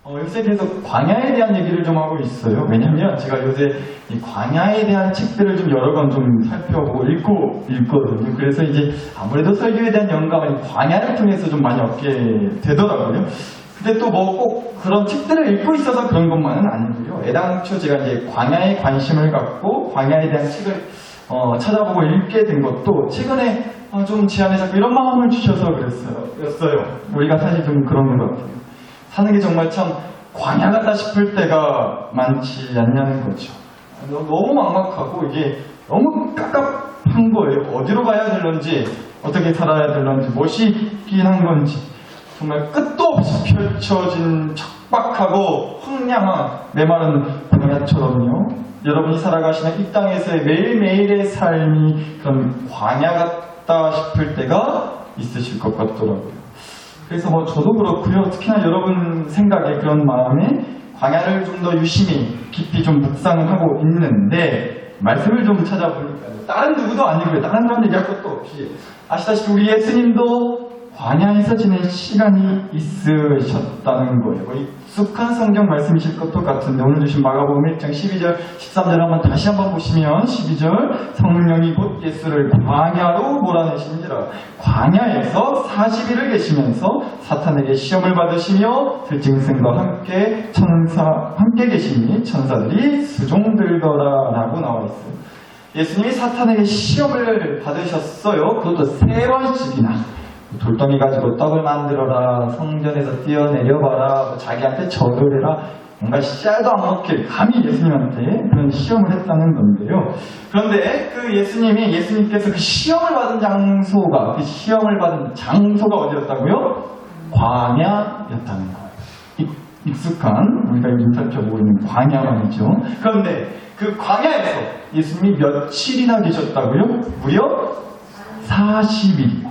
요새 계속 광야에 대한 얘기를 좀 하고 있어요. 왜냐면 제가 요새 이 광야에 대한 책들을 좀 여러 권 좀 살펴보고 읽거든요. 그래서 이제 아무래도 설교에 대한 영감을 광야를 통해서 좀 많이 얻게 되더라고요. 근데 또 뭐 꼭 그런 책들을 읽고 있어서 그런 것만은 아니고요. 애당초 제가 이제 광야에 관심을 갖고 광야에 대한 책을 찾아보고 읽게 된 것도 최근에 좀 제 안에 자꾸 이런 마음을 주셔서 그랬어요. 우리가 사실 좀 그런 것 같아요. 사는 게 정말 참 광야 같다 싶을 때가 많지 않냐는 거죠. 너무 막막하고 이게 너무 깝깝한 거예요. 어디로 가야 될런지, 어떻게 살아야 될런지, 무엇이 있긴 한 건지. 정말 끝도 없이 펼쳐진 척박하고 황량한 메마른 광야처럼요. 여러분이 살아가시는 이 땅에서의 매일매일의 삶이 그런 광야 같다 싶을 때가 있으실 것 같더라고요. 그래서 저도 그렇고요. 특히나 여러분 생각에 그런 마음에 광야를 좀 더 유심히 깊이 좀 묵상을 하고 있는데 말씀을 좀 찾아보니까 다른 누구도 아니고요. 다른 사람 얘기할 것도 없이 아시다시피 우리 예수님도 광야에서 지낸 시간이 있으셨다는 거예요. 익숙한 성경 말씀이실 것도 같은데 오늘 주신 마가복음 1장 12절 13절 한번 다시 한번 보시면 12절 성령이 곧 예수를 광야로 몰아내신지라 광야에서 40일을 계시면서 사탄에게 시험을 받으시며 들짐승과 함께 계시니 천사들이 수종들더라 라고 나와 있어요. 예수님이 사탄에게 시험을 받으셨어요. 그것도 3번씩이나. 돌덩이 가지고 떡을 만들어라, 성전에서 뛰어내려봐라, 자기한테 절을 해라, 뭔가 씨알도 안 먹길 감히 예수님한테 그런 시험을 했다는 건데요. 그런데 예수님께서 그 시험을 받은 장소가 어디였다고요? 광야였다는 거예요. 익숙한 우리가 요즘 살펴보고 있는 광야 말이죠. 그런데 그 광야에서 예수님이 며칠이나 계셨다고요? 무려 40일.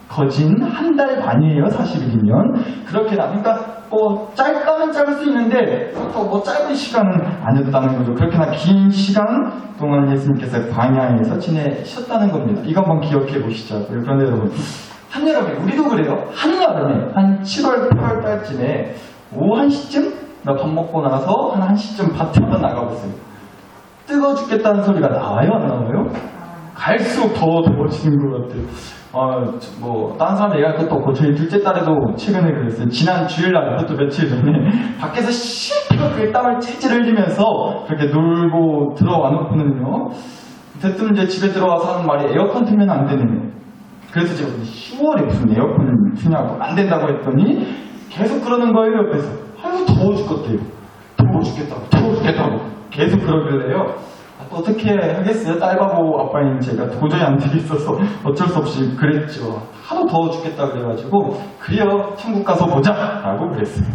거진 한 달 반이에요. 40일이면. 그렇게 나니까 짧다면 짧을 수 있는데 또 짧은 시간은 아니었다는 거죠. 그렇게나 긴 시간 동안 예수님께서 광야에서 지내셨다는 겁니다. 이거 한번 기억해 보시자고요. 그런데 여러분, 한여름에 우리도 그래요. 한여름에 한 7월 8월 달쯤에 오후 1시쯤 밥 먹고 나서 한 1시쯤 밭에 한번 나가보세요. 뜨거워 죽겠다는 소리가 나와요? 안 나와요? 갈수록 더워지는 것 같아요. 다른 사람 얘기할 것도 없고, 저희 둘째 딸에도 최근에 그랬어요. 지난 주일날, 그것도 며칠 전에, 밖에서 실컷 땀을 찔찔 흘리면서 그렇게 놀고 들어와 놓고는요. 대뜸 이제 집에 들어와서 하는 말이 에어컨 틀면 안 되는 거예요. 그래서 제가 10월에 무슨 에어컨을 트냐고, 안 된다고 했더니, 계속 그러는 거예요, 옆에서. 아유, 더워 죽겠대요. 더워 죽겠다고. 계속 그러길래요. 또 어떻게 하겠어요? 딸바보 아빠인 제가 도저히 안 되겠어서 어쩔 수 없이 그랬죠. 하도 더워 죽겠다 그래가지고 그래요 천국 가서 보자 라고 그랬어요.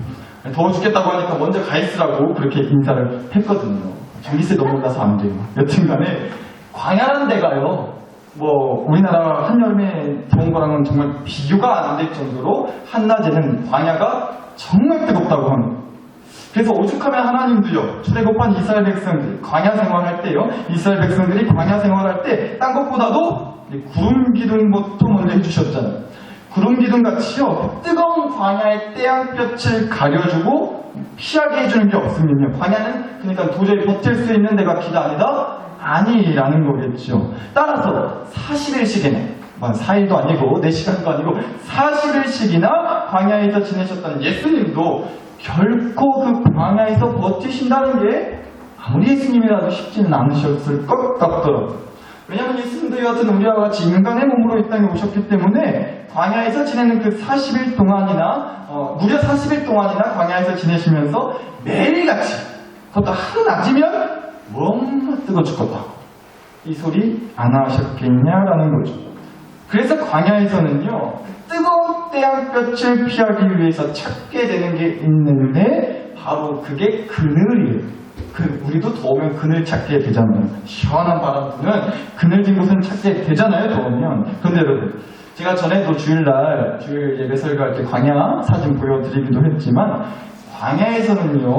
더워 죽겠다고 하니까 먼저 가 있으라고 그렇게 인사를 했거든요. 전기세 너무 올라서 안 돼요. 여튼간에 광야라는 데가요, 우리나라 한여름에 더운 거랑은 정말 비교가 안 될 정도로 한낮에는 광야가 정말 뜨겁다고 합니다. 그래서 오죽하면 하나님도요, 출애굽한 이스라엘 백성들이 광야 생활할 때요, 이스라엘 백성들이 광야 생활할 때 딴 것보다도 구름 기둥부터 먼저 해주셨잖아요. 구름 기둥 같이요, 뜨거운 광야의 태양볕을 가려주고 피하게 해주는 게 없으면요, 광야는 그러니까 도저히 버틸 수 있는 데가 기가 아니다? 아니라는 거겠죠. 따라서 40일씩이나 4일도 아니고 4시간도 아니고 40일씩이나 광야에서 지내셨던 예수님도 결코 그 광야에서 버티신다는 게 아무리 예수님이라도 쉽지는 않으셨을 것 같더라고요. 왜냐하면 예수님도 여하튼 우리와 같이 인간의 몸으로 이 땅에 오셨기 때문에 광야에서 지내는 그 40일 동안이나 무려 40일 동안이나 광야에서 지내시면서 매일같이, 그것도 한낮이면 너무 뜨거 죽겠다 이 소리 안 하셨겠냐라는 거죠. 그래서 광야에서는요, 뜨거운 태양볕을 피하기 위해서 찾게 되는 게 있는데 바로 그게 그늘이에요. 우리도 더우면 그늘 찾게 되잖아요. 시원한 바람 부는 그늘진 곳은 찾게 되잖아요, 더우면. 그런데 여러분, 제가 전에도 주일 예배 설교할 때 광야 사진 보여드리기도 했지만, 광야에서는요,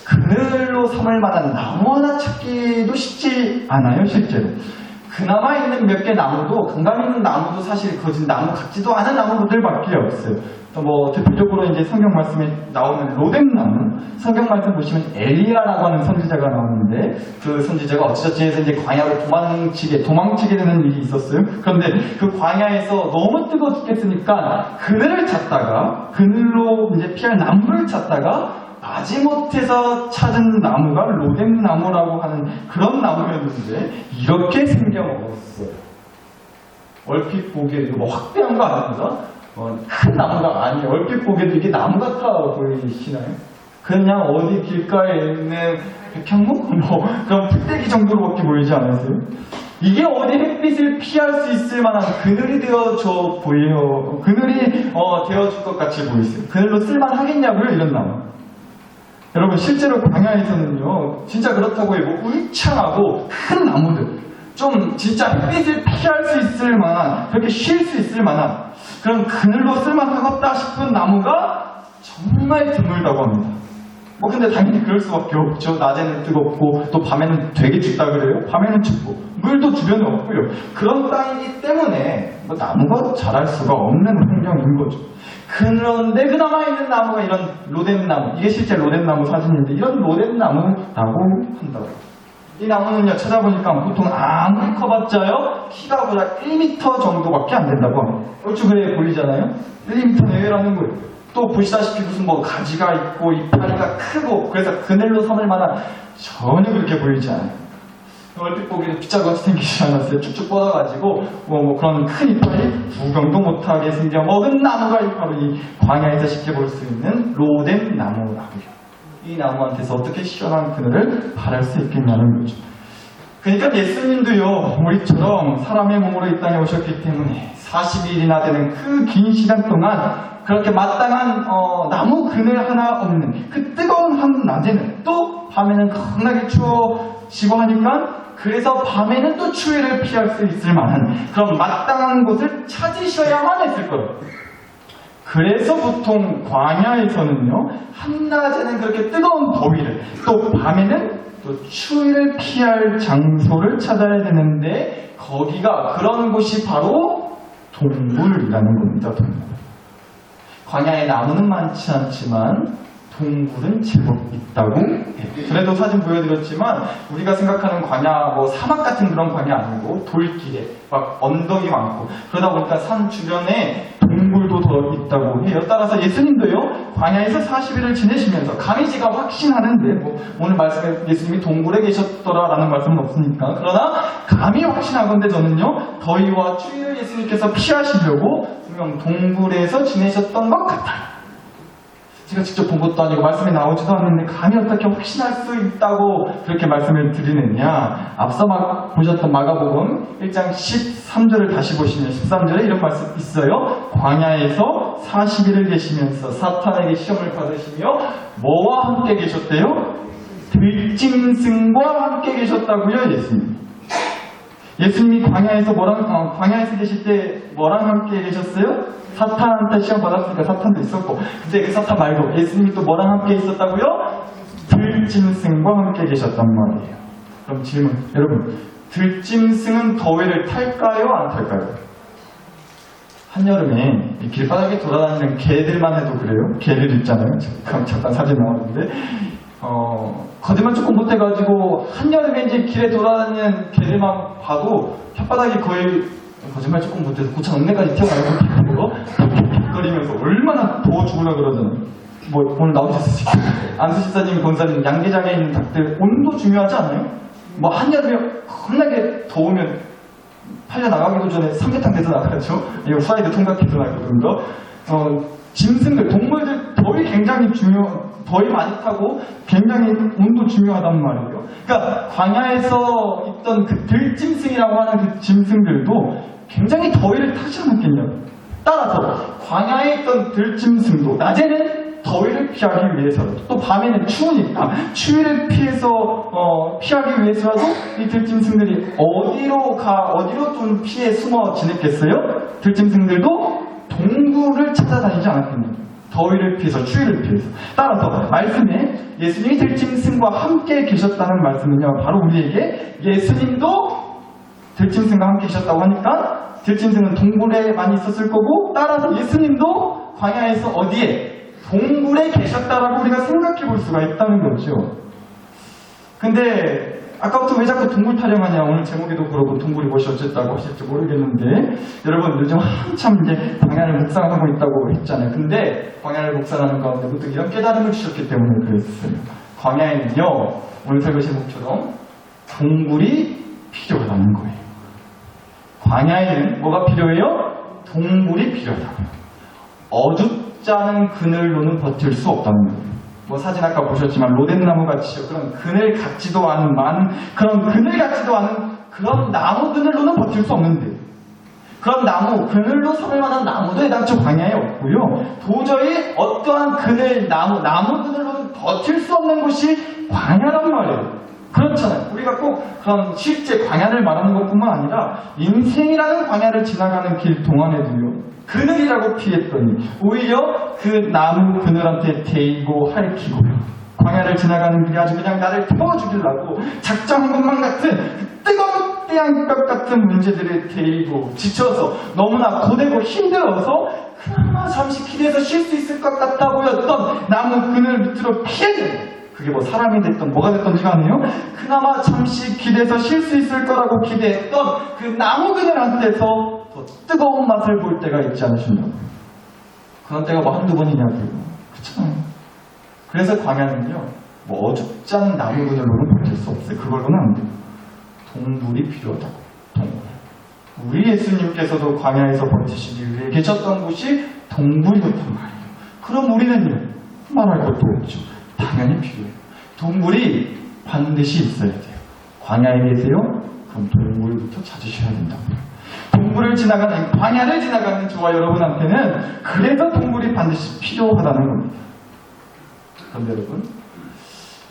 그늘로 삼을 만한 나무 하나 찾기도 쉽지 않아요, 실제로. 그나마 있는 몇 개 나무도, 감각 있는 나무도 사실 거진 나무 같지도 않은 나무들밖에 없어요. 뭐 대표적으로 이제 성경 말씀에 나오는 로뎀나무, 성경 말씀 보시면 엘리야라고 하는 선지자가 나오는데, 그 선지자가 어찌저찌 해서 이제 광야로 도망치게 되는 일이 있었어요. 그런데 그 광야에서 너무 뜨거워 죽겠으니까 그늘을 찾다가, 그늘로 이제 피할 나무를 찾다가 마지못해서 찾은 나무가 로뎀나무라고 하는 그런 나무였는데 이렇게 생겨먹었어요. 얼핏 보기에도 뭐 확대한 거 아닙니다. 큰 나무가 아니에요. 얼핏 보기에도 이게 나무 같아 보이시나요? 그냥 어디 길가에 있는 백향목? 뭐 그런 풀떼기 정도로밖에 보이지 않았어요? 이게 어디 햇빛을 피할 수 있을 만한 그늘이 되어져 보여요. 그늘이 되어줄 것 같이 보이세요. 그늘로 쓸만하겠냐고요, 이런 나무. 여러분, 실제로 광야에서는요, 진짜 그렇다고 해요. 울창하고 큰 나무들, 좀 진짜 햇빛을 피할 수 있을 만한, 그렇게 쉴 수 있을 만한 그런 그늘로 쓸만하겠다 싶은 나무가 정말 드물다고 합니다. 뭐 근데 당연히 그럴 수밖에 없죠. 낮에는 뜨겁고 또 밤에는 되게 춥다 그래요. 밤에는 춥고 물도 주변에 없고요. 그런 땅이기 때문에 뭐 나무가 자랄 수가 없는 환경인 거죠. 그런데 그나마 있는 나무가 이런 로뎀나무, 이게 실제 로뎀나무 사진인데 이런 로뎀나무라고 한다고. 이 나무는요, 찾아보니까 보통 아무리 커봤자요, 키가 보다 1m 정도밖에 안 된다고 합니다. 얼추 그래 보이잖아요? 1m 내외라는 거예요. 또 보시다시피 무슨 뭐 가지가 있고 이파리가 크고, 그래서 그늘로 삼을 만한, 전혀 그렇게 보이지 않아요. 얼핏 보기에도 빗자루같이 생기지 않았어요. 쭉쭉 뻗어가지고 뭐 그런 큰 이파리 구경도 못하게 생겨먹은 나무가 바로 이 광야에서 쉽게 볼 수 있는 로뎀나무라고요. 이 나무한테서 어떻게 시원한 그늘을 바랄 수 있겠냐는 거죠. 그러니까 예수님도요, 우리처럼 사람의 몸으로 이 땅에 오셨기 때문에 40일이나 되는 그 긴 시간 동안 그렇게 마땅한 나무 그늘 하나 없는 그 뜨거운 한낮에는, 또 밤에는 겁나게 추워지고 하니까, 그래서 밤에는 또 추위를 피할 수 있을 만한 그런 마땅한 곳을 찾으셔야만 했을 거예요. 그래서 보통 광야에서는요, 한낮에는 그렇게 뜨거운 더위를, 또 밤에는 또 추위를 피할 장소를 찾아야 되는데, 거기가, 그런 곳이 바로 동굴이라는 겁니다. 동굴. 광야에 나무는 많지 않지만 동굴은 제법 있다고 해요. 그래도 사진 보여드렸지만 우리가 생각하는 광야, 뭐 사막 같은 그런 광야 아니고 돌길에 막 언덕이 많고, 그러다 보니까 산 주변에 동굴도 더 있다고 해요. 따라서 예수님도요, 광야에서 40일을 지내시면서, 감히 제가 확신하는데, 뭐 오늘 말씀에 예수님이 동굴에 계셨더라라는 말씀은 없으니까, 그러나 감히 확신하건대 저는요, 더위와 추위를 예수님께서 피하시려고 분명 동굴에서 지내셨던 것 같아요. 제가 직접 본 것도 아니고 말씀에 나오지도 않는데 감히 어떻게 확신할 수 있다고 그렇게 말씀을 드리느냐. 앞서 보셨던 마가복음 1장 13절을 다시 보시면 13절에 이런 말씀 있어요. 광야에서 40일을 계시면서 사탄에게 시험을 받으시며 뭐와 함께 계셨대요? 들짐승과 함께 계셨다고요, 예수님. 예수님이 광야에서 계실 때 뭐랑 함께 계셨어요? 사탄한테 시험 받았으니까 사탄도 있었고, 근데 그 사탄 말고 예수님이 또 뭐랑 함께 있었다고요? 들짐승과 함께 계셨단 말이에요. 그럼 질문, 여러분, 들짐승은 더위를 탈까요, 안 탈까요? 한여름에 길바닥에 돌아다니는 개들만 해도 그래요. 개들 있잖아요. 잠깐 사진 나왔는데, 거짓말 조금 못해가지고 한여름에 이제 길에 돌아다니는 개들만 봐도 혓바닥이 거의, 거짓말 조금 못해서 고창 읍내까지 튀어가지고 거리면서 얼마나 더워 죽으려고 그러잖아요. 뭐 오늘 나오셨을 때 안수집사님, 권사님, 양계장에 있는 닭들 온도 중요하지 않아요? 뭐 한여름에 겁나게 더우면 팔려 나가기도 전에 삼계탕 돼서 나가죠. 이거 후라이드 통닭해서 나가거든요. 짐승들, 동물들 더위 많이 타고 굉장히 온도 중요하단 말이에요. 그러니까 광야에서 있던 그 들짐승이라고 하는 그 짐승들도 굉장히 더위를 타지 않았겠냐고. 따라서 광야에 있던 들짐승도 낮에는 더위를 피하기 위해서라도, 또 밤에는 추우니까 추위를 피하기 위해서라도 이 들짐승들이 어디로 좀 피해 숨어 지냈겠어요? 들짐승들도 동굴을 찾아다니지 않았겠냐고. 더위를 피해서, 추위를 피해서. 따라서 말씀에 예수님이 들짐승과 함께 계셨다는 말씀은요, 바로 우리에게 예수님도 들짐승과 함께 계셨다고 하니까 들짐승은 동굴에 많이 있었을 거고, 따라서 예수님도 광야에서 어디에? 동굴에 계셨다라고 우리가 생각해 볼 수가 있다는 거죠. 근데 아까부터 왜 자꾸 동굴 타령하냐, 오늘 제목에도 그러고 동굴이 무엇이 어쨌다고 하실지 모르겠는데, 여러분 요즘 한참 이제 광야를 묵상하고 있다고 했잖아요. 근데 광야를 묵상하는 가운데 무슨 이런 깨달음을 주셨기 때문에 그랬어요. 광야에는요, 오늘 설교 제목처럼 동굴이 필요하다는 거예요. 광야에는 뭐가 필요해요? 동굴이 필요하다고요. 어둡지 않은 그늘로는 버틸 수 없다는 거예요. 뭐 사진 아까 보셨지만 로덴나무 같이요, 그런 그늘 같지도 않은 그런 그늘 같지도 않은 그런 나무 그늘로는 버틸 수 없는데, 그런 나무 그늘로 삼을 만한 나무도 애당초 광야에 없고요. 도저히 어떠한 그늘 나무 그늘로는 버틸 수 없는 곳이 광야란 말이에요. 그렇잖아요. 우리가 꼭 그런 실제 광야를 말하는 것뿐만 아니라 인생이라는 광야를 지나가는 길 동안에도요, 그늘이라고 피했더니 오히려 그 나무 그늘한테 데이고 핥히고요, 광야를 지나가는 길이 아주 그냥 나를 태워 죽이려고 작정한 것만 같은 그 뜨거운 태양볕 같은 문제들에 데이고 지쳐서 너무나 고되고 힘들어서 그나마 잠시 길에서 쉴 수 있을 것 같아 보였던 나무 그늘 밑으로 피했는데, 그게 뭐 사람이 됐던 뭐가 됐던지 간에요, 그나마 잠시 길에서 쉴 수 있을 거라고 기대했던 그 나무 그늘한테서 더 뜨거운 맛을 볼 때가 있지 않으신가요? 그런 때가 뭐 한두 번이냐고요. 그렇잖아요. 그래서 광야는요, 뭐 어둡지 않은 나무 그늘로는 버틸 수 없어요. 그걸로는 안 돼요. 동굴이 필요하다고. 동굴. 우리 예수님께서도 광야에서 버티시기 위해 계셨던 곳이 동굴이었단 말이에요. 그럼 우리는요, 말할 것도 없죠. 당연히 필요해요. 동굴이 반드시 있어야 돼요. 광야에 계세요? 그럼 동굴부터 찾으셔야 된다고요. 동굴을 지나가는, 광야를 지나가는 저와 여러분한테는 그래서 동굴이 반드시 필요하다는 겁니다. 그런데 여러분,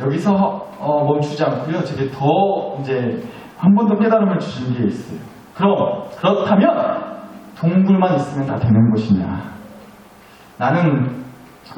여기서 멈추지 않고요, 제게 더 이제 한 번 더 깨달음을 주신 게 있어요. 그렇다면 동굴만 있으면 다 되는 것이냐? 나는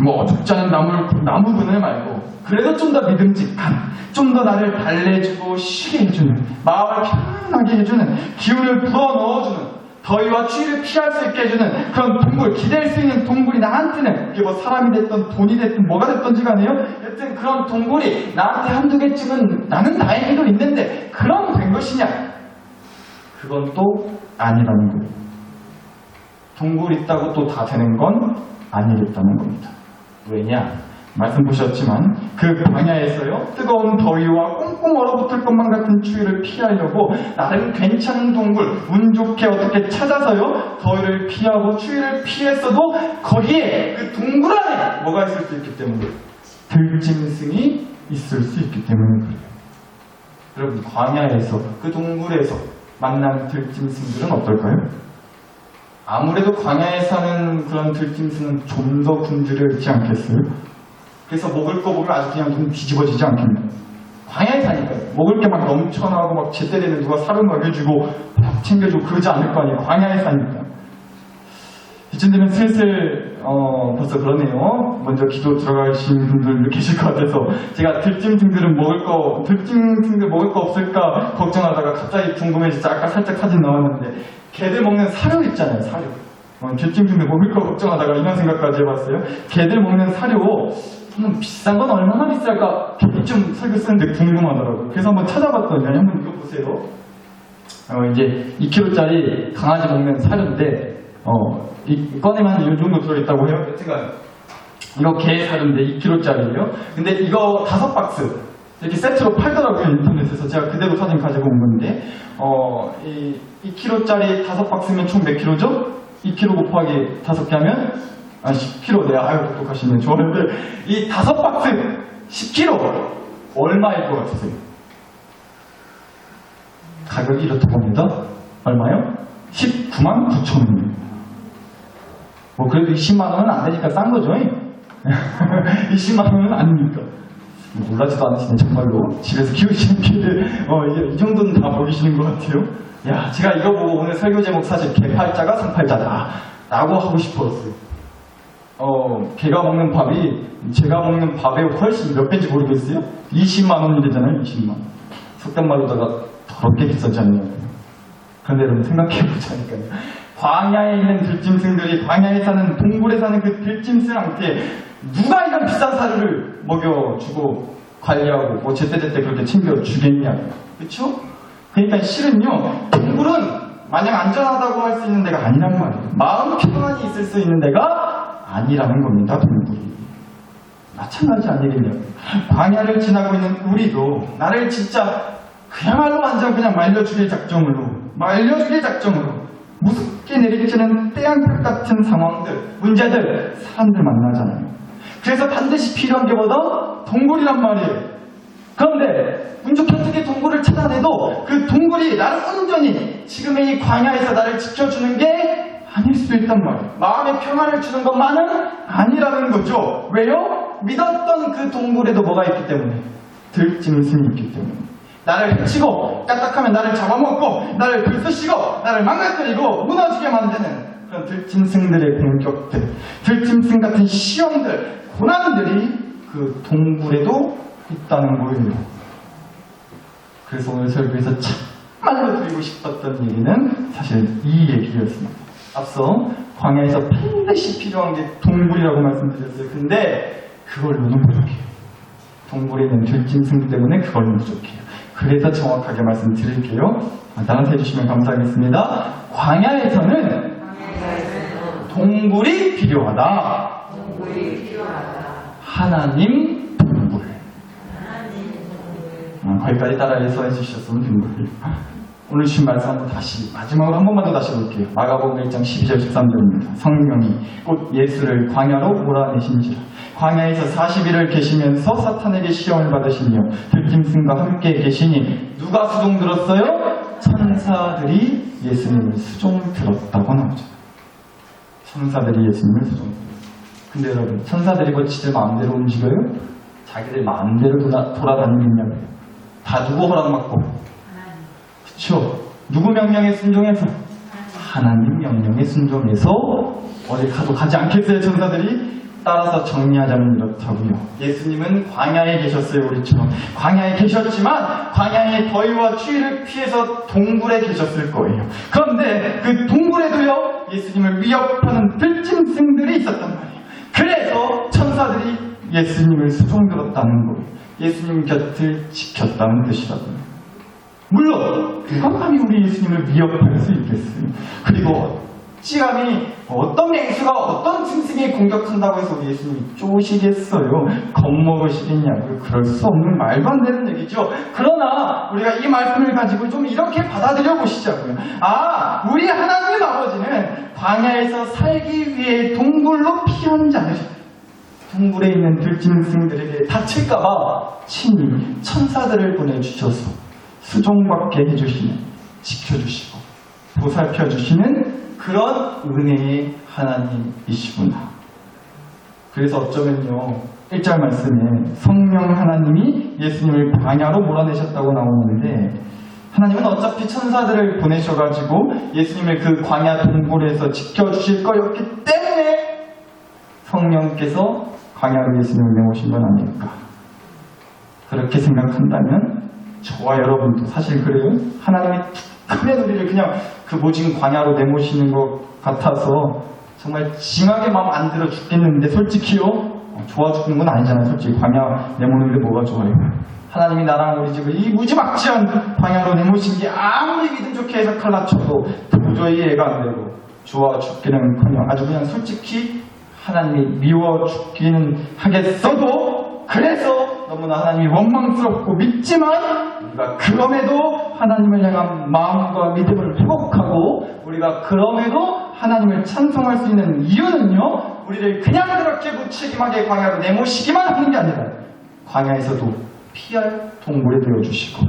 뭐 어둡지 않은 나무 그늘 말고 그래도 좀 더 믿음직한, 좀 더 나를 달래주고 쉬게 해주는, 마음을 편안하게 해주는, 기운을 불어 넣어주는, 더위와 추위를 피할 수 있게 해주는 그런 동굴, 기댈 수 있는 동굴이 나한테는, 그게 뭐 사람이 됐든 돈이 됐든 뭐가 됐든지 간에요, 여튼 그런 동굴이 나한테 한두 개쯤은 나는 다행히도 있는데 그럼 된 것이냐? 그건 또 아니라는 거예요. 동굴 있다고 또 다 되는 건 아니겠다는 겁니다. 왜냐? 말씀 보셨지만 그 광야에서요, 뜨거운 더위와 꽁꽁 얼어붙을 것만 같은 추위를 피하려고 나름 괜찮은 동굴, 운 좋게 어떻게 찾아서요, 더위를 피하고 추위를 피했어도 거기에 그 동굴 안에 뭐가 있을 수 있기 때문에, 들짐승이 있을 수 있기 때문에 그래요. 여러분, 광야에서 그 동굴에서 만난 들짐승들은 어떨까요? 아무래도 광야에 사는 그런 들짐승은 좀 더 굶주려있지 않겠어요? 그래서 먹을 거 보면 아주 그냥 좀 뒤집어지지 않겠나요? 광야에 사니까요. 먹을 게 막 넘쳐나고 막 제때되면 누가 사료 먹여주고 막 챙겨주고 그러지 않을 거 아니에요. 광야에 사니까. 이쯤 되면 슬슬 벌써 그러네요. 먼저 기도 들어가신 분들 계실 것 같아서 제가 들짐승들 먹을 거 없을까 걱정하다가 갑자기 궁금해져서 아까 살짝 사진 나왔는데, 개들 먹는 사료 있잖아요. 사료. 들짐승들 먹을 거 걱정하다가 이런 생각까지 해봤어요. 개들 먹는 사료 한번 비싼 건 얼마나 비쌀까? 좀 설교 쓰는데 궁금하더라고요. 그래서 한번 찾아봤더니, 한번 이거 보세요. 이제 2kg짜리 강아지 먹는 사료인데, 꺼내면 한 이 정도 들어있다고 해요. 여튼간 이거 개 사료인데 2kg짜리예요. 근데 이거 5박스 이렇게 세트로 팔더라고요, 인터넷에서. 제가 그대로 사진 가지고 온 건데, 이 2kg짜리 5박스면 총 몇 킬로죠? 2kg 곱하기 5개 하면 10kg. 네, 아유 똑똑하시네. 좋아하는데 이 5박스 10kg 얼마일 것 같으세요? 가격이 이렇다고 합니다. 얼마요? 19만 9천 원이에요. 뭐 그래도 20만 원은 안 되니까 싼 거죠. 20만 원은 아니니까. 놀라지도 않으시네, 정말로. 집에서 키우시는 개들, 이 정도는 다 먹이시는 것 같아요. 야, 제가 이거 보고 오늘 설교 제목 사실 개팔자가 상팔자다 라고 하고 싶었어요. 개가 먹는 밥이 제가 먹는 밥에 훨씬 몇 배인지 모르겠어요? 20만 원이 되잖아요, 20만 원. 속된 말로다가 더럽게 비싸지 않냐고요. 그런데 여러분 생각해보자니까요. 광야에 있는 들짐승들이, 광야에 사는, 동굴에 사는 그 들짐승한테 누가 이런 비싼 사료를 먹여주고 관리하고 뭐 제때제때 그렇게 챙겨주겠냐고요. 그쵸? 그러니까 실은요, 동굴은 마냥 안전하다고 할 수 있는 데가 아니란 말이에요. 마음 평안이 있을 수 있는 데가 아니라는 겁니다, 동굴이. 마찬가지 아니겠냐고요. 광야를 지나고 있는 우리도 나를 진짜 그야말로 완전 그냥 말려죽일 작정으로 무섭게 내리치는 태양볕 같은 상황들, 문제들, 사람들 만나잖아요. 그래서 반드시 필요한 게 뭐다? 동굴이란 말이에요. 그런데 운 좋게 어떻게 동굴을 찾아내도 그 동굴이 나를 온전히 지금의 이 광야에서 나를 지켜주는 게 아닐 수 있단 말이에요. 마음의 평안을 주는 것만은 아니라는 거죠. 왜요? 믿었던 그 동굴에도 뭐가 있기 때문에? 들짐승이 있기 때문에. 나를 해치고 까딱하면 나를 잡아먹고 나를 들쑤시고 나를 망가뜨리고 무너지게 만드는 그런 들짐승들의 공격들, 들짐승 같은 시험들, 고난들이 그 동굴에도 있다는 거예요. 그래서 오늘 설교에서 참말로 드리고 싶었던 얘기는 사실 이 얘기였습니다. 앞서 광야에서 반드시 필요한 게 동굴이라고 말씀드렸어요. 근데 그걸로는 부족해요. 동굴에 있는 들짐승 때문에 그걸로는 부족해요. 그래서 정확하게 말씀드릴게요. 따라서 해주시면 감사하겠습니다. 광야에서는 동굴이 필요하다. 하나님 동굴. 거기까지 따라해서 해주셨으면 된 거예요. 오늘 주신 말씀 한번 다시 마지막으로 한 번만 더 다시 볼게요. 마가복음 1장 12절 13절입니다. 성령이 곧 예수를 광야로 몰아내신지라. 광야에서 40일을 계시면서 사탄에게 시험을 받으시며 들짐승과 함께 계시니 누가 수종 들었어요? 천사들이 예수님을 수종 들었다고 나오죠. 천사들이 예수님을 수종 들었어요. 근데 여러분, 천사들이 뭐 지들 마음대로 움직여요? 자기들 마음대로 돌아다니느냐고요. 다 누구 허락받고? 그쵸? 누구 명령에 순종해서? 하나님 명령에 순종해서 어디 가도 가지 않겠어요, 천사들이? 따라서 정리하자면 이렇다고요. 예수님은 광야에 계셨어요, 우리처럼. 광야에 계셨지만 광야의 더위와 추위를 피해서 동굴에 계셨을 거예요. 그런데 그 동굴에도요, 예수님을 위협하는 들짐승들이 있었단 말이에요. 그래서 천사들이 예수님을 수종들었다는 거예요. 예수님 곁을 지켰다는 뜻이라고요. 물론 누가 감히 우리 예수님을 위협할 수 있겠어요. 그리고 어찌감히 어떤 맹수가 어떤 짐승이 공격한다고 해서 우리 예수님이 쪼시겠어요? 겁먹으시겠냐고요? 그럴 수 없는 말도 안 되는 얘기죠. 그러나 우리가 이 말씀을 가지고 좀 이렇게 받아들여 보시자고요. 아, 우리 하나님 아버지는 광야에서 살기 위해 동굴로 피한 자들, 동굴에 있는 들짐승들에게 다칠까봐 친히 천사들을 보내주셔서 수종받게 해주시는, 지켜주시고 보살펴주시는 그런 은혜의 하나님이시구나. 그래서 어쩌면요, 1절 말씀에 성령 하나님이 예수님을 광야로 몰아내셨다고 나오는데, 하나님은 어차피 천사들을 보내셔가지고 예수님을 그 광야 동굴에서 지켜주실 거였기 때문에 성령께서 광야로 예수님을 내모신 건 아닐까. 그렇게 생각한다면 저와 여러분도 사실 그래요. 하나님이 툭하면 우리를 그냥 그 모진 광야로 내모시는 것 같아서 정말 징하게 마음 안 들어 죽겠는데, 솔직히요, 좋아 죽는 건 아니잖아요. 솔직히 광야 내모는 게 뭐가 좋아요. 하나님이 나랑 우리 집을 이 무지막지한 광야로 내모신 게 아무리 믿음 좋게 해석하려 쳐도 도저히 이해가 안 되고 좋아 죽기는커녕 아주 그냥 솔직히 하나님이 미워 죽기는 하겠어도, 그래서 너무나 하나님이 원망스럽고 믿지만 우리가 그럼에도 하나님을 향한 마음과 믿음을 회복하고 우리가 그럼에도 하나님을 찬송할 수 있는 이유는요, 우리를 그냥 그렇게 무책임하게 광야로 내모시기만 하는 게 아니라 광야에서도 피할 동굴에 되어주시고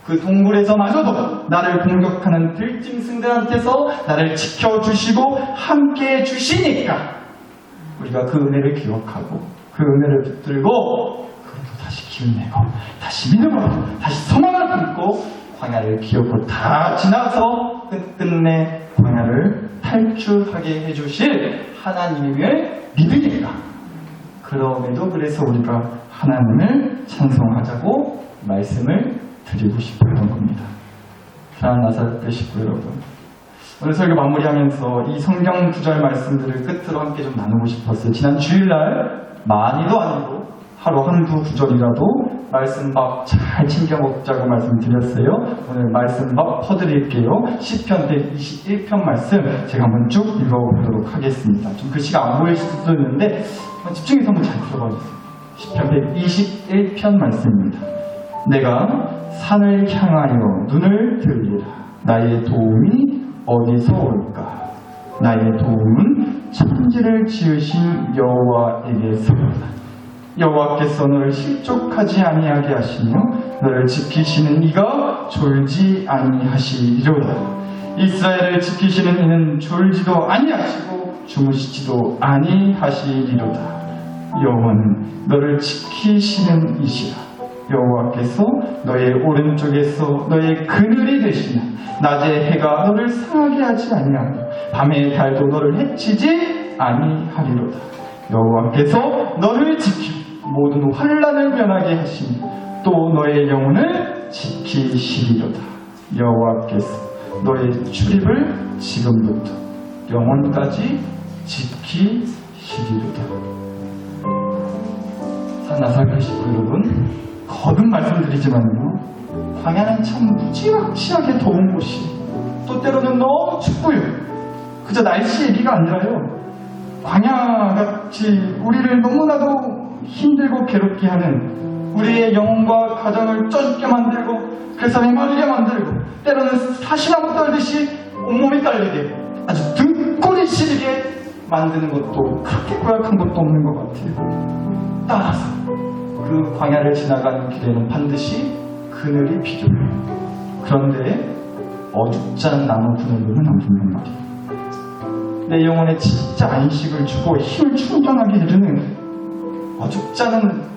그 동굴에서마저도 나를 공격하는 들짐승들한테서 나를 지켜주시고 함께해 주시니까 우리가 그 은혜를 기억하고 그 은혜를 붙들고 그것도 다시 기운내고 다시 믿음으로 다시 소망을 품고 광야를 기억으로 다 지나서 끝끝내 광야를 탈출하게 해주실 하나님을 믿으니까, 그럼에도 그래서 우리가 하나님을 찬송하자고 말씀을 드리고 싶었던 겁니다. 사랑하는 나사렛 식구 여러분, 오늘 설교 마무리하면서 이 성경 구절 말씀들을 끝으로 함께 좀 나누고 싶었어요. 지난 주일날 많이도 아니고 하루 한두 구절이라도 말씀밥 잘 챙겨 먹자고 말씀드렸어요. 오늘 말씀밥 퍼드릴게요. 시편 121편 말씀 제가 한번 쭉 읽어보도록 하겠습니다. 좀 글씨가 안 보일 수도 있는데 집중해서 한번 잘 들어봐주세요. 시편 121편 말씀입니다. 내가 산을 향하여 눈을 들리라. 나의 도움이 어디서 올까? 나의 도움은 천지를 지으신 여호와에게서로다. 여호와께서 너를 실족하지 아니하게 하시며 너를 지키시는 이가 졸지 아니하시리로다. 이스라엘을 지키시는 이는 졸지도 아니하시고 주무시지도 아니하시리로다. 여호와는 너를 지키시는 이시라. 여호와께서 너의 오른쪽에서 너의 그늘이 되시나 낮에 해가 너를 상하게 하지 아니하며 밤에 달도 너를 해치지 아니하리로다. 여호와께서 너를 지키고 모든 환난을 면하게 하시니 또 너의 영혼을 지키시리로다. 여호와께서 너의 출입을 지금부터 영원까지 지키시리로다. 나사렛 식구 여러분, 거듭 말씀드리지만요, 광야는 참 무지막지하게 더운 곳이, 또 때로는 너무 춥고요. 그저 날씨 얘기가 아니라요, 광야같이 우리를 너무나도 힘들고 괴롭게 하는, 우리의 영혼과 가정을 쪄죽게 만들고 그래서 메마르게 만들고 때로는 사시나무 떨듯이 온몸이 떨리게 아주 등골이 시리게 만드는 것도 그렇게 고약한 것도 없는 것 같아요. 따라서 그 광야를 지나가는 길에는 반드시 그늘이 필요해요. 그런데 어둡지 않은 나무 그늘로는 안 붙는 말이에요. 내 영혼에 진짜 안식을 주고 힘을 충전하게 해주는 어둡지 않은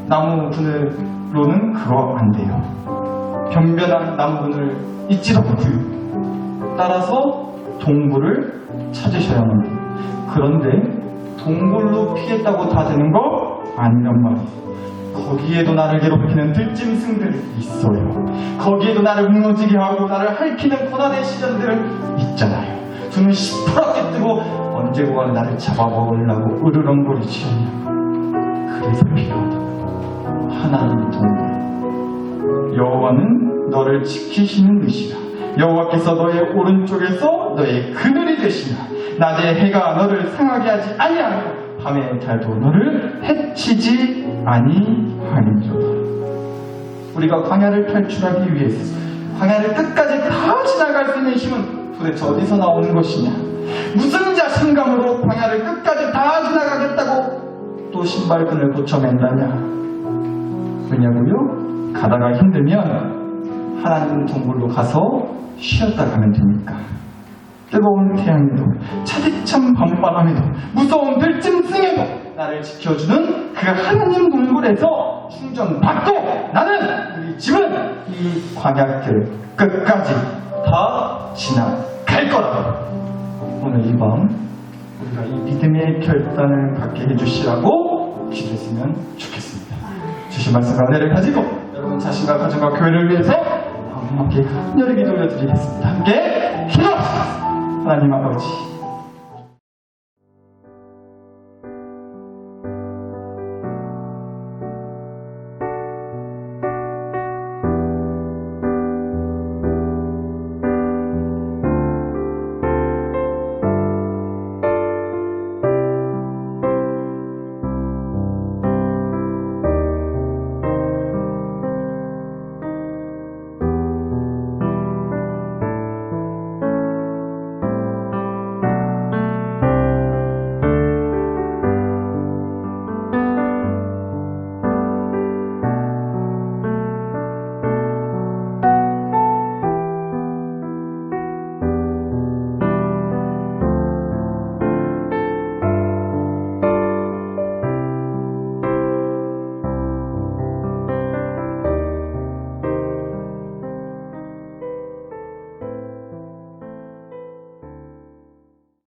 나무 그늘로는 그거 안 돼요. 변변한 나무 그늘 있지도 않고요. 따라서 동굴을 찾으셔야만 돼요. 그런데 동굴로 피했다고 다 되는 거 아니란 말이에요. 거기에도 나를 괴롭히는 들짐승들이 있어요. 거기에도 나를 무너지게 하고 나를 핥히는 고난의 시련들 있잖아요. 두 눈 시퍼렇게 뜨고 언제 고가 나를 잡아먹으려고 으르렁거리지 않냐. 그래서 필요하다. 하나님 동물. 여호와는 너를 지키시는 이시라. 여호와께서 너의 오른쪽에서 너의 그늘이 되시나 낮에 해가 너를 상하게 하지 아니하며 밤에 달도 너를 해치지 아니하리로다. 우리가 광야를 탈출하기 위해서 광야를 끝까지 다 지나갈 수 있는 힘은 도대체 어디서 나오는 것이냐? 무슨 자신감으로 광야를 끝까지 다 지나가겠다고 또 신발끈을 고쳐맨다냐? 왜냐고요? 가다가 힘들면 하나님 동굴로 가서 쉬었다 가면 되니까. 뜨거운 태양에도 차디찬 밤바람에도 무서운 들짐승에도 나를 지켜주는 그 하나님 동굴에서 충전받고 나는 우리 집은 이 광야길 끝까지 다 지나갈 거다. 오늘 이 밤 우리가 이 믿음의 결단을 갖게 해주시라고 기도했으면 좋겠습니다. 주신 말씀과 은혜를 가지고 여러분 자신과 가정과 교회를 위해서 함께 간절히 기도 올려드리겠습니다. 함께 기도합시다. 하나님 아버지,